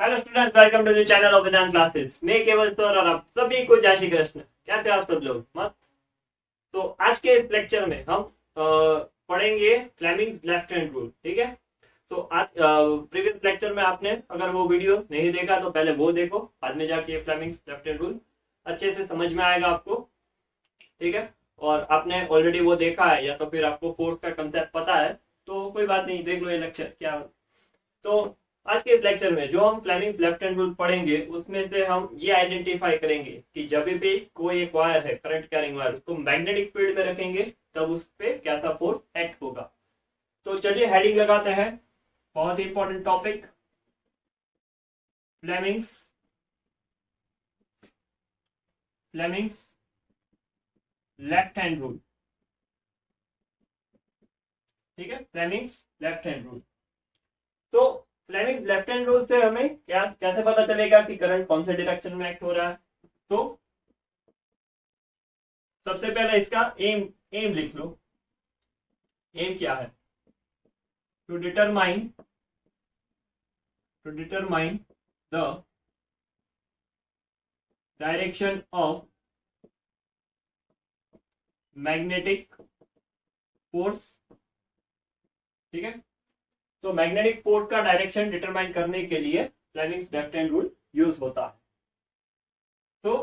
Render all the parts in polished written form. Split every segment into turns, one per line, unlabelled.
Hello students, welcome to the channel of Vedant classes. मैं Keval sir और आप सभी को जय श्री कृष्ण। कैसे आप सब लोग? मस्त। तो आज के इस लेक्चर में हम पढ़ेंगे फ्लेमिंग्स लेफ्ट हैंड रूल। ठीक है। तो आज प्रीवियस लेक्चर में आपने अगर वो वीडियो नहीं देखा तो पहले वो देखो, बाद में जाके फ्लेमिंग्स लेफ्ट हैंड रूल अच्छे से समझ में आएगा आपको। ठीक है। और आपने ऑलरेडी वो देखा है या तो फिर आपको फोर्स का कंसेप्ट पता है तो कोई बात नहीं, देख लो ये लेक्चर क्या। तो आज के इस लेक्चर में जो हम फ्लेमिंग्स लेफ्ट हैंड रूल पढ़ेंगे उसमें से हम ये आइडेंटिफाई करेंगे कि जब भी कोई एक वायर है, करंट कैरिंग वायर, उसको मैग्नेटिक फील्ड में रखेंगे तब उस पर कैसा फोर्स एक्ट होगा। तो चलिए हेडिंग लगाते हैं। बहुत ही important topic, Fleming's left hand rule. ठीक है, फ्लेमिंग्स लेफ्ट हैंड रूल। तो फ्लेमिंग्स लेफ्ट हैंड रूल से हमें क्या कैसे पता चलेगा कि करंट कौन से डायरेक्शन में एक्ट हो रहा है। तो सबसे पहले इसका एम लिख लो। एम क्या है? To determine the direction of magnetic force. ठीक है। तो मैग्नेटिक फोर्स का डायरेक्शन डिटरमाइन करने के लिए Fleming's left hand rule use होता है। तो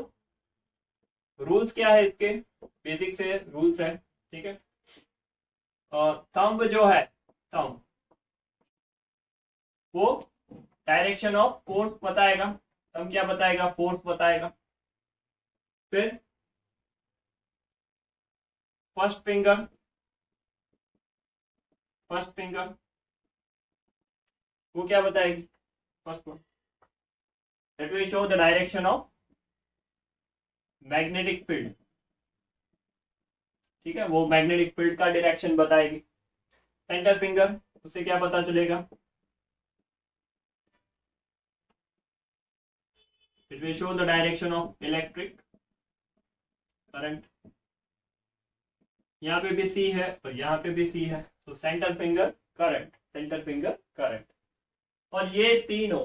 रूल्स क्या है इसके? बेसिक से रूल्स है। ठीक है। थंब जो है, थंब वो डायरेक्शन ऑफ फोर्स बताएगा। थंब क्या बताएगा? फोर्स बताएगा। फिर फर्स्ट फिंगर वो क्या बताएगी? First one that will show the direction of magnetic field. ठीक है, वो मैग्नेटिक फील्ड का डायरेक्शन बताएगी। सेंटर फिंगर, उससे क्या पता चलेगा? It will show the direction of electric current. यहाँ पे भी सी है और यहाँ पे भी सी है, तो सेंटर फिंगर करंट। और ये तीनों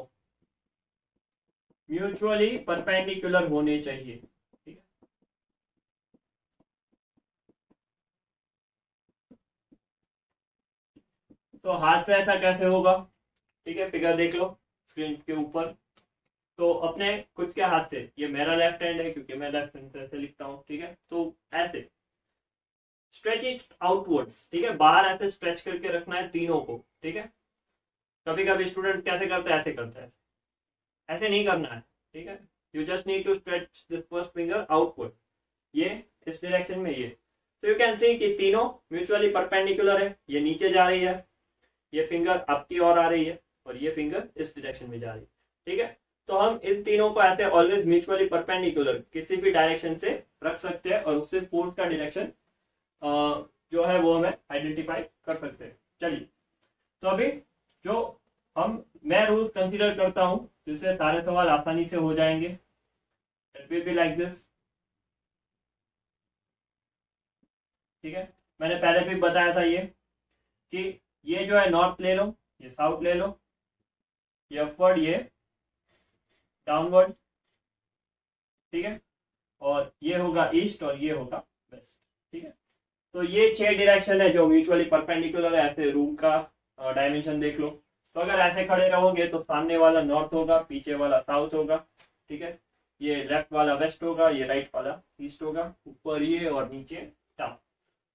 म्यूचुअली परपेंडिकुलर होने चाहिए। ठीक है। तो हाथ से ऐसा कैसे होगा? ठीक है, फिगर देख लो स्क्रीन के ऊपर। तो अपने खुद के हाथ से, ये मेरा लेफ्ट हैंड है क्योंकि मैं लेफ्ट हैंड से ऐसे लिखता हूँ। ठीक है। तो ऐसे स्ट्रेच इट आउटवर्ड्स। ठीक है, बाहर ऐसे स्ट्रेच करके रखना है तीनों को। ठीक है। कभी कभी स्टूडेंट्स कैसे करते हैं? ऐसे करते हैं, ऐसे नहीं करना है। ठीक है। You just need to stretch this first finger outward, ये इस डायरेक्शन में ये। तो यू कैन सी कि तीनों म्यूचुअली परपेंडिकुलर है। ये नीचे जा रही है, ये फिंगर आपकी ओर आ रही है और ये फिंगर इस डायरेक्शन में जा रही है। ठीक है। तो हम इन तीनों को ऐसे ऑलवेज म्यूचुअली परपेंडिकुलर किसी भी डायरेक्शन से रख सकते हैं और उससे फोर्स का डायरेक्शन जो है वो हमें आइडेंटिफाई कर सकते हैं। चलिए, तो अभी जो मैं रूल्स कंसीडर करता हूं जिससे सारे सवाल आसानी से हो जाएंगे। It will be like this. ठीक है, मैंने पहले भी बताया था ये कि ये जो है नॉर्थ ले लो, ये साउथ ले लो, ये अपवर्ड, ये डाउनवर्ड। ठीक है। और ये होगा ईस्ट और ये होगा वेस्ट। ठीक है। तो ये 6 डायरेक्शन है जो म्यूचुअली परपेंडिकुलर है। ऐसे रूम का डायमेंशन देख लो। तो अगर ऐसे खड़े रहोगे तो सामने वाला नॉर्थ होगा, पीछे वाला साउथ होगा। ठीक है। ये लेफ्ट वाला वेस्ट होगा, ये राइट वाला ईस्ट होगा, ऊपर ये और नीचे डाउन।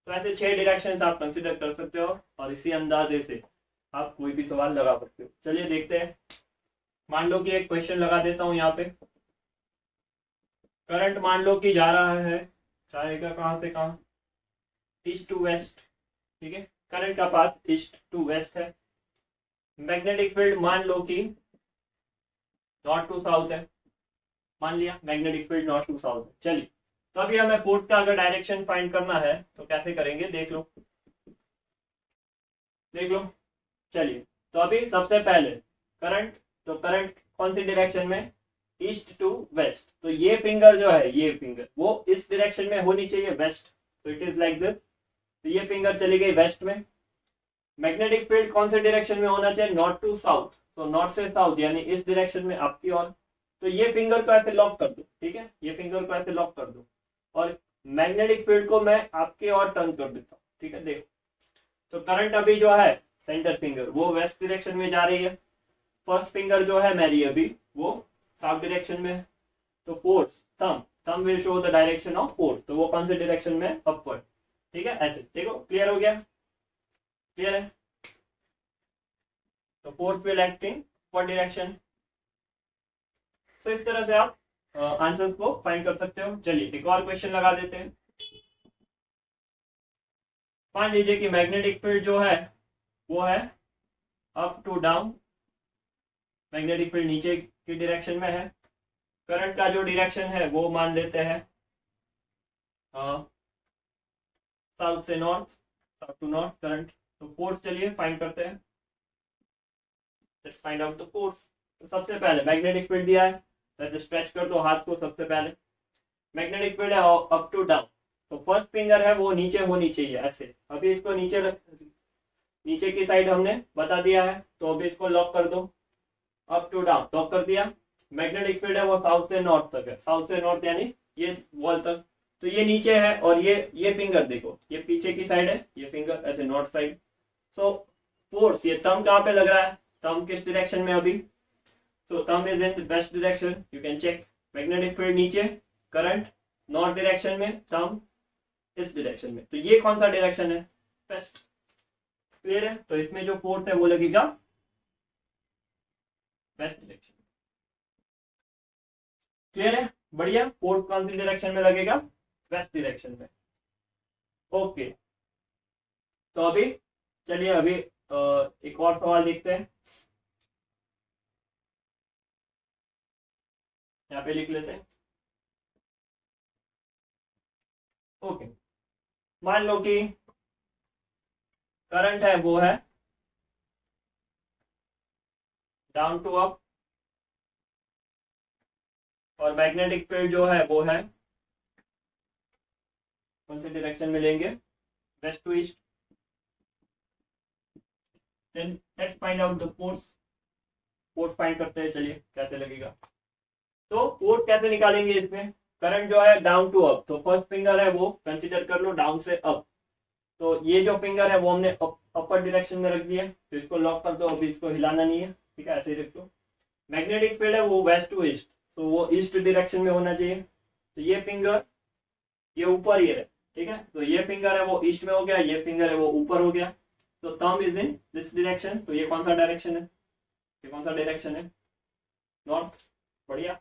तो ऐसे 6 डायरेक्शंस आप कंसीडर कर सकते हो और इसी अंदाजे से आप कोई भी सवाल लगा सकते हो। चलिए देखते हैं। मान लो कि एक क्वेश्चन लगा देता हूं यहाँ पे। करंट मान लो कि जा रहा है, जाएगा कहां से कहां? East to west. ठीक है, करंट का पाथ ईस्ट टू वेस्ट है। मैग्नेटिक फील्ड मान लो कि नॉर्थ टू साउथ है। मान लिया magnetic field north to south है। चलिए, तो अभी हमें फोर्स का अगर डायरेक्शन फाइंड करना है तो कैसे करेंगे? देख लो। चलिए, तो अभी सबसे पहले करंट, तो करंट कौन सी डायरेक्शन में? East to west. तो ये फिंगर जो है, ये फिंगर वो इस डायरेक्शन में होनी चाहिए, वेस्ट। तो इट इज लाइक दिस। तो ये फिंगर चली गई वेस्ट में। मैग्नेटिक फील्ड कौन से डायरेक्शन में होना चाहिए? North to south. तो नॉर्थ से साउथ यानी इस डायरेक्शन में आपकी ओर। तो ये फिंगर को ऐसे लॉक कर दो, ठीक है, ये फिंगर को ऐसे लॉक कर दो और मैग्नेटिक फील्ड को मैं आपके और टर्न कर देता हूँ, ठीक है। देखो तो करंट अभी जो है सेंटर फिंगर वो वेस्ट डायरेक्शन में जा रही है, फर्स्ट फिंगर जो है मेरी अभी वो साउथ डायरेक्शन में है। तो force thumb will show the direction of force, तो वो कौन से डायरेक्शन में, अपवर्ड, ठीक है। ऐसे देखो, क्लियर हो गया, क्लियर है। तो force will act in upward direction. तो इस तरह से आप आंसर्स को फाइंड कर सकते हो। चलिए एक और क्वेश्चन लगा देते हैं। मान लीजिए कि मैग्नेटिक फील्ड जो है वो है up to down, magnetic field नीचे की डायरेक्शन में है। करंट का जो डायरेक्शन है वो मान लेते हैं साउथ से north, south to north current. तो फोर्स चलिए फाइंड करते हैं, let's find out the force. तो सबसे पहले मैग्नेटिक फील्ड दिया है, वैसे स्ट्रेच कर दो हाथ को। सबसे पहले मैग्नेटिक फील्ड है अप टू डाउन, तो फर्स्ट फिंगर है वो नीचे होनी चाहिए ऐसे। अभी इसको नीचे की साइड हमने बता दिया है, तो अभी इसको लॉक कर दो, अप टू डाउन लॉक कर दिया। मैग्नेटिक फील्ड है वो साउथ से नॉर्थ तक है, साउथ से नॉर्थ यानी ये वॉल तक। तो ये नीचे है और ये फिंगर देखो, ये पीछे की साइड है, ये फिंगर ऐसे नॉर्थ साइड। सो फोर्स, ये थंब कहाँ पे लग रहा है, थंब किस डायरेक्शन में अभी, so thumb is in west direction, you can check. Magnetic field नीचे, करंट नॉर्थ डायरेक्शन में, थंब इस डायरेक्शन में। तो ये कौन सा डायरेक्शन है, वेस्ट, क्लियर है। तो इसमें जो फोर्स है वो लगेगा वेस्ट डायरेक्शन, क्लियर है, बढ़िया। फोर्स कौन सी डायरेक्शन में लगेगा, वेस्ट डायरेक्शन में, ओके। तो अभी चलिए अभी एक और सवाल देखते हैं, यहाँ पे लिख लेते हैं, ओके। मान लो कि करंट है वो है डाउन टू अप और मैग्नेटिक फील्ड जो है वो है कौन से डायरेक्शन में लेंगे, west to east. Then let's find out the force, force find करते हैं, चलिए कैसे लगेगा। तो फोर्स कैसे निकालेंगे इसमें, करंट जो है डाउन टू अप, तो फर्स्ट फिंगर है वो कंसीडर कर लो डाउन से अप। तो ये जो फिंगर है वो हमने अपर डायरेक्शन में रख दिया, तो इसको लॉक कर दो, अभी इसको हिलाना नहीं है, ठीक है, ऐसे ही रख दो। मैग्नेटिक फील्ड है वो वेस्ट टू ईस्ट, तो वो ईस्ट डायरेक्शन में होना चाहिए। तो ये फिंगर ये ऊपर ही है, ठीक है। तो ये फिंगर है वो ईस्ट में हो गया, ये फिंगर है वो ऊपर हो गया। तो thumb is in this direction, तो ये कौन सा डायरेक्शन है, ये कौन सा डायरेक्शन है, नॉर्थ, बढ़िया।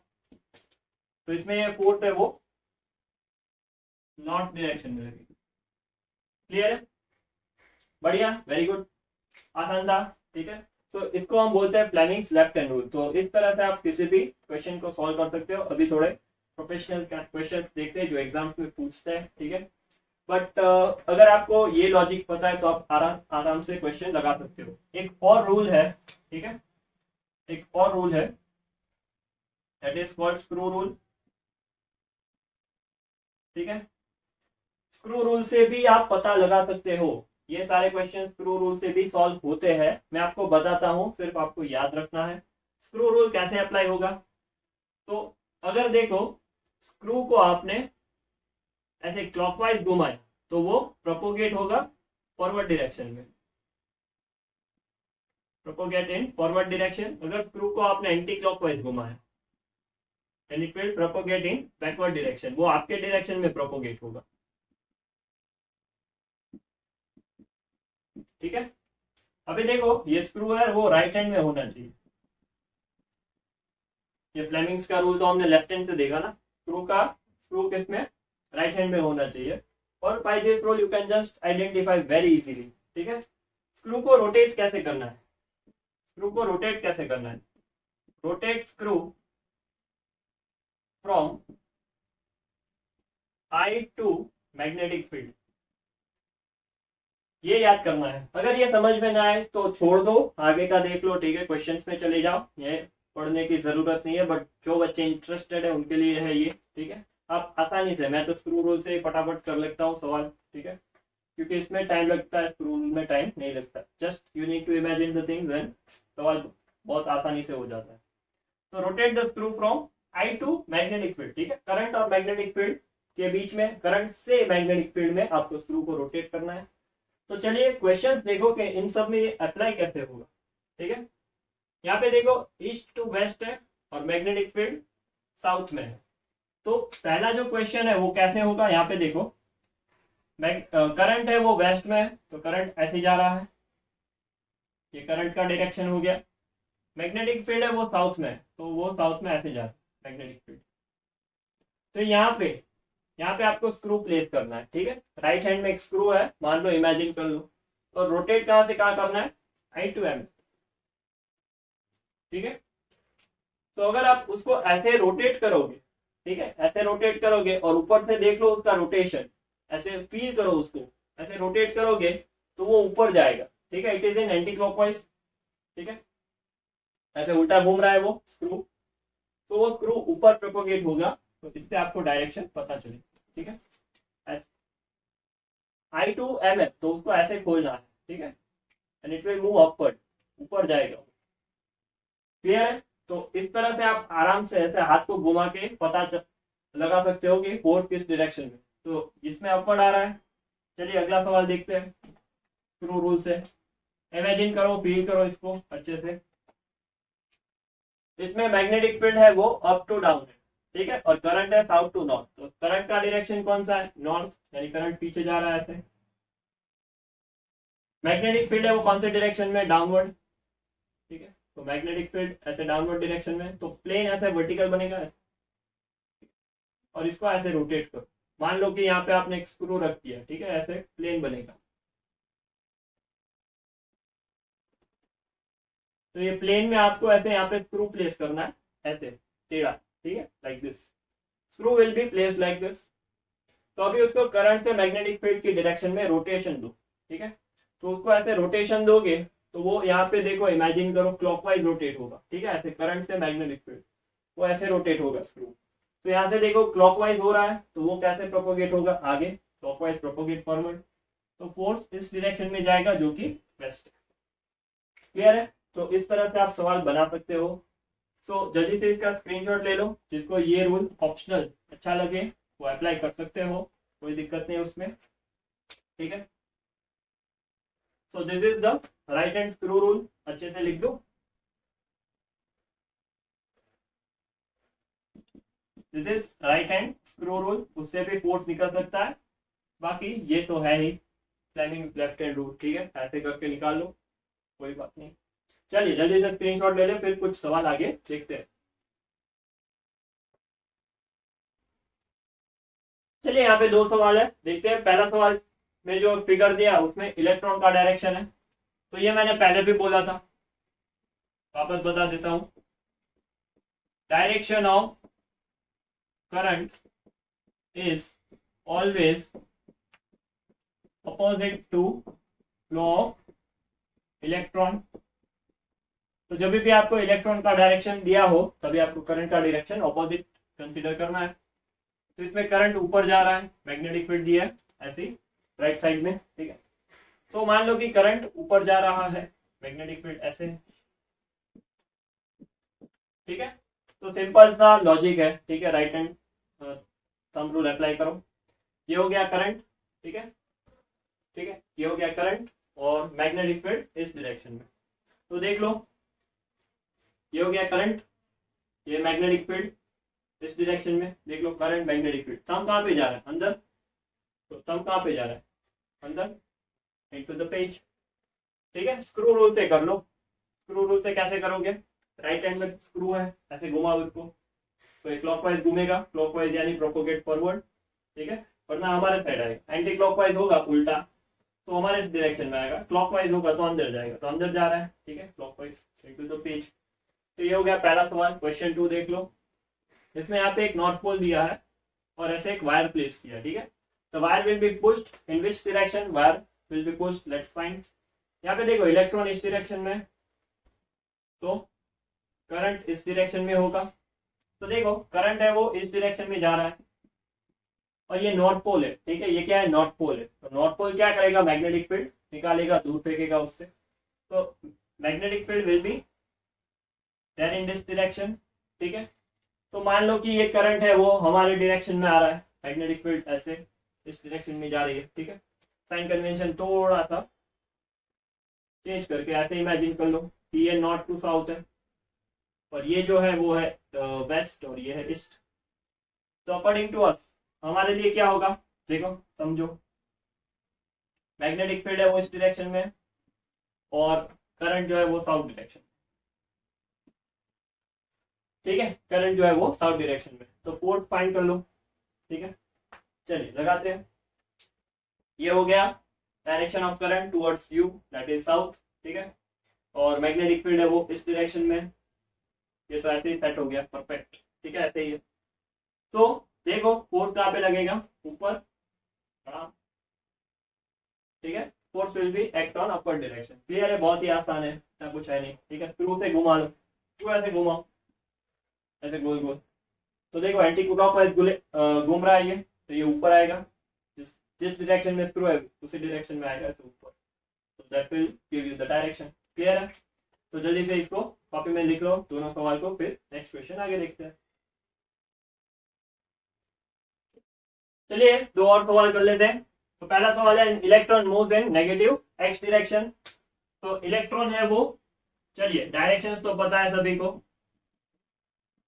तो इसमें ये फोर्थ है वो नॉर्थ डायरेक्शन में लगेगी, क्लियर है, बढ़िया, वेरी गुड, आसान था, ठीक है। तो इसको हम बोलते हैं फ्लेमिंग्स लेफ्ट हैंड रूल। तो इस तरह से आप किसी भी क्वेश्चन को सॉल्व कर सकते हो। अभी थोड़े प्रोफेशनल क्वेश्चंस देखते हैं जो एग्जाम्स में पूछते हैं, ठीक है। बट अगर आपको ये लॉजिक पता है तो आप आराम से क्वेश्चन लगा सकते हो। एक और रूल है, ठीक है, एक और रूल है, that is called screw rule, ठीक है। स्क्रू रूल से भी आप पता लगा सकते हो, ये सारे क्वेश्चन स्क्रू रूल से भी सॉल्व होते हैं। मैं आपको बताता हूं, सिर्फ आपको याद रखना है स्क्रू रूल कैसे अप्लाई होगा। तो अगर देखो स्क्रू को आपने ऐसे क्लॉकवाइज घुमाया तो वो प्रोपोगेट होगा फॉरवर्ड डायरेक्शन में, प्रोपोगेट इन फॉरवर्ड डायरेक्शन। अगर स्क्रू को आपने एंटी क्लॉकवाइज घुमाया and it will propagate in backward direction, वो आपके डायरेक्शन में प्रोपोगेट होगा, ठीक है। अभी देखो ये स्क्रू है वो राइट हैंड में होना चाहिए, ये फ्लेमिंग्स का रूल तो हमने लेफ्ट हैंड से देखा ना, स्क्रू किस में, राइट हैंड में होना चाहिए। और by this rule you can just identify very easily, ठीक है। स्क्रू को रोटेट कैसे करना है, स्क्रू को रोटेट कैसे करना है, rotate screw from I to magnetic field, ये याद करना है। अगर ये समझ में ना आए तो छोड़ दो, आगे का देख लो, ठीक है, क्वेश्चंस में चले जाओ, ये पढ़ने की जरूरत नहीं है। बट जो बच्चे इंटरेस्टेड है उनके लिए है ये, ठीक है। आप आसानी से, मैं तो स्क्रू रूल से फटाफट कर लेता हूँ सवाल, ठीक है, क्योंकि इसमें टाइम लगता है, स्क्रू रूल में टाइम नहीं लगता। Just you need to imagine the things and सवाल बहुत आसानी से हो जाता है। तो rotate the screw from I to magnetic field, ठीक है, करंट और मैग्नेटिक फील्ड के बीच में, करंट से मैग्नेटिक फील्ड में आपको स्क्रू को रोटेट करना है। तो चलिए क्वेश्चंस देखो कि इन सब में ये अप्लाई कैसे होगा, ठीक है। यहाँ पे देखो ईस्ट टू वेस्ट है और मैग्नेटिक फील्ड साउथ में है। तो पहला जो क्वेश्चन है वो कैसे होगा, यहाँ पे देखो करंट है वो वेस्ट में है, तो करंट ऐसे जा रहा है, ये करंट का डायरेक्शन हो गया। मैग्नेटिक फील्ड है वो साउथ में है, तो वो साउथ में ऐसे जा रहा है मैग्नेटिक फील्ड। तो यहाँ पे आपको स्क्रू प्लेस करना है, ठीक है। राइट हैंड में एक स्क्रू है, मान लो, इमेजिन कर लो, और रोटेट कहाँ से कहाँ करना है, आई टू एम, ठीक है। तो अगर आप उसको ऐसे रोटेट करोगे, ठीक है, ऐसे रोटेट करोगे और ऊपर से देख लो उसका रोटेशन, ऐसे फील करो उसको, ऐसे रोटेट करोगे तो वो ऊपर जाएगा, ठीक है। It is in anti clockwise, ठीक है, ऐसे उल्टा घूम रहा है वो स्क्रू, तो वो स्क्रू ऊपर प्रोपोगेट होगा, तो इससे आपको डायरेक्शन पता चले, ठीक है। आई टू एम एफ, तो उसको ऐसे खोलना है, ठीक है, and it will move upward, ऊपर जाएगा, क्लियर है। तो इस तरह से आप आराम से ऐसे हाथ को घुमा के लगा सकते हो कि फोर्स किस डायरेक्शन में, तो इसमें अपवर्ड आ रहा है। चलिए अगला सवाल देखते हैं स्क्रू रूल से। इमेजिन करो, फील करो इसको अच्छे से। इसमें मैग्नेटिक फील्ड है वो अप टू डाउन है, ठीक है, और करंट है साउथ टू नॉर्थ। तो करंट का डायरेक्शन कौन सा है, नॉर्थ, यानी करंट पीछे जा रहा है ऐसे। मैग्नेटिक फील्ड है वो कौन से डायरेक्शन में, डाउनवर्ड, ठीक है। तो मैग्नेटिक फील्ड ऐसे डाउनवर्ड डायरेक्शन में, तो प्लेन ऐसे वर्टिकल बनेगा ऐसे, और इसको ऐसे रोटेट करो। मान लो कि यहाँ पे आपने एक स्क्रू रख दिया, ठीक है, ऐसे प्लेन बनेगा। तो ये प्लेन में आपको ऐसे यहाँ पे स्क्रू प्लेस करना है, ऐसे टेढ़ा, ठीक है, like this, screw will be placed like this. तो अभी उसको करंट से मैग्नेटिक फील्ड की डायरेक्शन में रोटेशन दो, ठीक है। तो उसको ऐसे रोटेशन दोगे तो वो यहाँ पे देखो, इमेजिन करो क्लॉकवाइज रोटेट होगा, ठीक है, ऐसे करंट से मैग्नेटिक फील्ड वो ऐसे रोटेट होगा स्क्रू। तो यहाँ से देखो क्लॉकवाइज हो रहा है, तो वो कैसे प्रोपोगेट होगा, आगे क्लॉकवाइज प्रोपोगेट फॉरवर्ड, तो फोर्स इस डायरेक्शन में जाएगा जो कि वेस्ट है, क्लियर है। तो इस तरह से आप सवाल बना सकते हो। सो जल्दी से इसका स्क्रीनशॉट ले लो, जिसको ये रूल ऑप्शनल अच्छा लगे वो अप्लाई कर सकते हो, कोई दिक्कत नहीं उसमें, ठीक है। So this is the right hand screw rule, अच्छे से लिख दो। This is right hand screw rule, उससे भी फोर्स निकल सकता है, बाकी ये तो है ही फ्लेमिंग लेफ्ट हैंड रूल, ठीक है, ऐसे करके निकाल लो, कोई बात नहीं। चलिए जल्दी से स्क्रीनशॉट ले ले, फिर कुछ सवाल आगे देखते हैं। चलिए यहाँ पे दो सवाल है, देखते हैं। पहला सवाल में जो फिगर दिया उसमें इलेक्ट्रॉन का डायरेक्शन है, तो ये मैंने पहले भी बोला था, वापस बता देता हूं। Direction of current is always opposite to flow of electron. तो जब भी आपको इलेक्ट्रॉन का डायरेक्शन दिया हो तभी आपको करंट का डायरेक्शन ऑपोजिट कंसीडर करना है। तो इसमें करंट ऊपर जा रहा है, मैग्नेटिक फील्ड दिया है ऐसी राइट साइड में, ठीक है। तो मान लो कि करंट ऊपर जा रहा है, मैग्नेटिक फील्ड ऐसे, ठीक है। तो सिंपल सा लॉजिक है, ठीक है, right hand thumb rule apply करो। ये हो गया करंट, ठीक है, ठीक है, ये हो गया करंट और मैग्नेटिक फील्ड इस डायरेक्शन में। तो देख लो, ये हो गया करंट, ये मैग्नेटिक फील्ड इस डायरेक्शन में, देख लो करंट मैग्नेटिक फील्ड। थंब कहाँ पे जा रहा है, अंदर, तो थंब कहाँ पे जा रहा है, अंदर, इनटू द पेज, ठीक है। स्क्रू रूल से कर लो। स्क्रू रूल से कैसे करोगे, राइट हैंड में स्क्रू है, ऐसे घुमाओ उसको, तो ये क्लॉकवाइज घूमेगा, क्लॉकवाइज यानी प्रोपोगेट फॉरवर्ड, ठीक है, वरना हमारे साइड आएगा। एंटी क्लॉकवाइज होगा उल्टा, तो हमारे डायरेक्शन में आएगा। क्लॉकवाइज होगा तो अंदर जाएगा, तो अंदर जा रहा है, ठीक है, क्लॉकवाइज इनटू द पेज। तो ये हो गया पहला सवाल। क्वेश्चन 2 देख लो, इसमें यहाँ पे एक नॉर्थ पोल दिया है और ऐसे एक वायर प्लेस किया, ठीक है। तो wire will be pushed in which direction, wire will be pushed, let's find. यहाँ पे देखो इलेक्ट्रॉन इस डायरेक्शन में, तो करंट इस डायरेक्शन में होगा। तो देखो करंट है वो इस डायरेक्शन में जा रहा है और ये नॉर्थ पोल है, ठीक है, ये क्या है, नॉर्थ पोल है। तो नॉर्थ पोल क्या करेगा, मैग्नेटिक फील्ड निकालेगा, दूर फेंकेगा उससे। तो magnetic field will be then in this direction, ठीक है। तो मान लो कि ये करंट है वो हमारे डायरेक्शन में आ रहा है, मैग्नेटिक फील्ड ऐसे इस डायरेक्शन में जा रही है, ठीक है। साइन कन्वेंशन थोड़ा सा चेंज करके ऐसे इमेजिन कर लो कि ये नॉर्थ टू साउथ है और ये जो है वो है वेस्ट और ये है ईस्ट। तो अकॉर्डिंग टू अस हमारे लिए क्या होगा, देखो समझो, मैग्नेटिक फील्ड है वो इस डायरेक्शन में और करंट जो है वो साउथ डायरेक्शन, ठीक है। करंट जो है वो साउथ डायरेक्शन में, तो फोर्स फाइंड कर लो, ठीक है। चलिए लगाते हैं। ये हो गया direction of current towards you, that is south, ठीक है। और मैग्नेटिक फील्ड है वो इस डायरेक्शन में, ये तो ऐसे ही सेट हो गया, परफेक्ट, ठीक है, ऐसे ही है। तो देखो फोर्स कहाँ पे लगेगा, ऊपर, ठीक है। Force will be act on upward direction. Clear है, बहुत ही आसान है, ना कुछ है नहीं, ठीक है। स्क्रू से घुमा लो, स्क्रू ऐसे घुमाओ, ऐसे गोल गोल। तो देखो एंटी क्लॉकवाइज घूम रहा है ये, तो ये ऊपर आएगा, जिस डायरेक्शन में स्क्रू है उसी डायरेक्शन में आएगा ऐसे ऊपर, तो that will give you the direction. Clear है, तो जल्दी से इसको कॉपी में लिख लो दोनों सवाल को, फिर नेक्स्ट क्वेश्चन आगे देखते हैं। चलिए दो और सवाल कर लेते हैं। तो पहला सवाल है, electron moves in negative x direction. तो इलेक्ट्रॉन है वो, चलिए डायरेक्शंस तो पता है सभी को,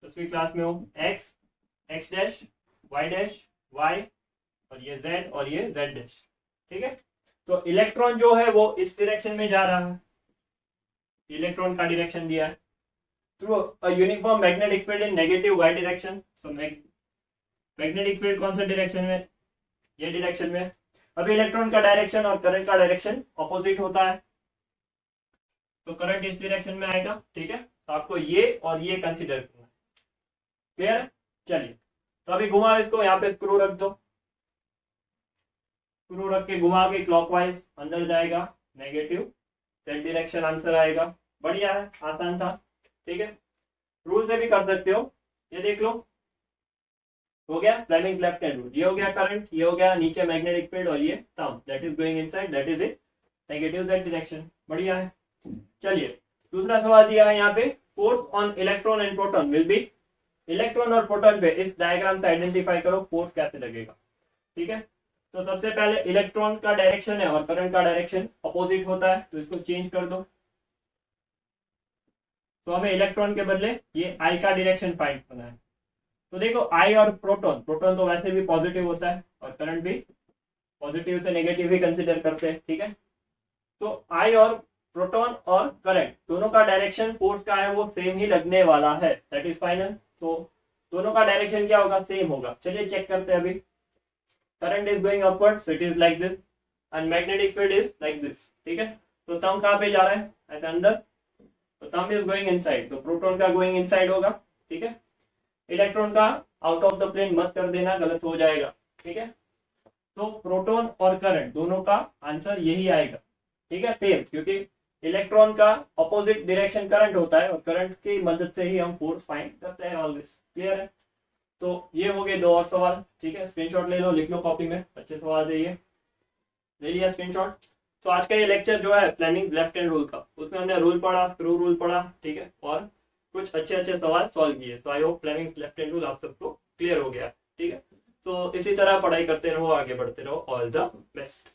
10वीं क्लास में हो, x, x dash, y dash, y, और ये जेड और ये जेड डैश, ठीक है। तो इलेक्ट्रॉन जो है वो इस डायरेक्शन में जा रहा है, इलेक्ट्रॉन का डायरेक्शन दिया है, through a uniform magnetic field in negative y direction. So magnetic field कौन सा डायरेक्शन में, ये डायरेक्शन में। अभी इलेक्ट्रॉन का डायरेक्शन और करंट का डायरेक्शन ऑपोजिट होता है, तो करंट इस डायरेक्शन में आएगा, ठीक है। तो आपको ये और ये कंसीडर करना है। क्लियर है, चलिए तो अभी घुमाओ इसको, यहाँ पे स्क्रू रख दो, स्क्रू रख के घुमा के क्लॉकवाइज अंदर जाएगा, नेगेटिव जेड डायरेक्शन आंसर आएगा। बढ़िया है, आसान था, ठीक है। रूल से भी कर सकते हो, ये देख लो, हो गया फ्लेमिंग्स लेफ्ट हैंड रूल। ये हो गया करंट, ये हो गया नीचे मैग्नेटिक फील्ड, और ये thumb that is going inside, that is in negative Z direction. बढ़िया है। चलिए दूसरा सवाल दिया है यहाँ पे, force on electron and proton will be. Electron और प्रोटॉन पे इस डायग्राम से आइडेंटिफाई करो फोर्स कैसे लगेगा, ठीक है। तो सबसे पहले इलेक्ट्रॉन का डायरेक्शन है और करंट का डायरेक्शन अपोजिट होता है, तो इसको चेंज कर दो। तो हमें इलेक्ट्रॉन के बदले ये आई का डायरेक्शन फाइंड करना है। तो देखो आई और प्रोटॉन, प्रोटॉन तो वैसे भी पॉजिटिव होता है और करंट भी पॉजिटिव से नेगेटिव ही कंसिडर करते हैं, ठीक है। तो आई और प्रोटॉन और करंट दोनों का डायरेक्शन फोर्स का है वो सेम ही लगने वाला है, दैट इज फाइनल। तो दोनों का डायरेक्शन क्या होगा, सेम होगा। चलिए चेक करते हैं अभी। Current is going upward, so it is like this, and magnetic field is like this, ठीक है। तो थंब कहाँ पे जा रहा है, ऐसे अंदर, तो थंब इज गोइंग इनसाइड, तो प्रोटॉन का गोइंग इनसाइड होगा, ठीक है। इलेक्ट्रॉन का आउट ऑफ द प्लेन मत कर देना, गलत हो जाएगा, ठीक है। तो प्रोटॉन और करंट दोनों का आंसर यही आएगा, ठीक है, सेम, क्योंकि इलेक्ट्रॉन का अपोजिट डायरेक्शन करंट होता है और करंट की मदद से ही हम फोर्स फाइंड करते हैं ऑलवेज। क्लियर है, तो ये हो गए दो और सवाल, ठीक है। स्क्रीनशॉट ले लो, लिख लो कॉपी में, अच्छे सवाल है ये, ले लिया स्क्रीनशॉट। तो आज का ये लेक्चर जो है फ्लेमिंग्स लेफ्ट हैंड रूल का, उसमें हमने रूल पढ़ा, स्क्रू रूल पढ़ा, ठीक है, और कुछ अच्छे अच्छे सवाल सॉल्व किए। तो I hope Fleming's left hand rule आप सबको क्लियर हो गया, ठीक है। तो इसी तरह पढ़ाई करते रहो, आगे बढ़ते रहो। All the best.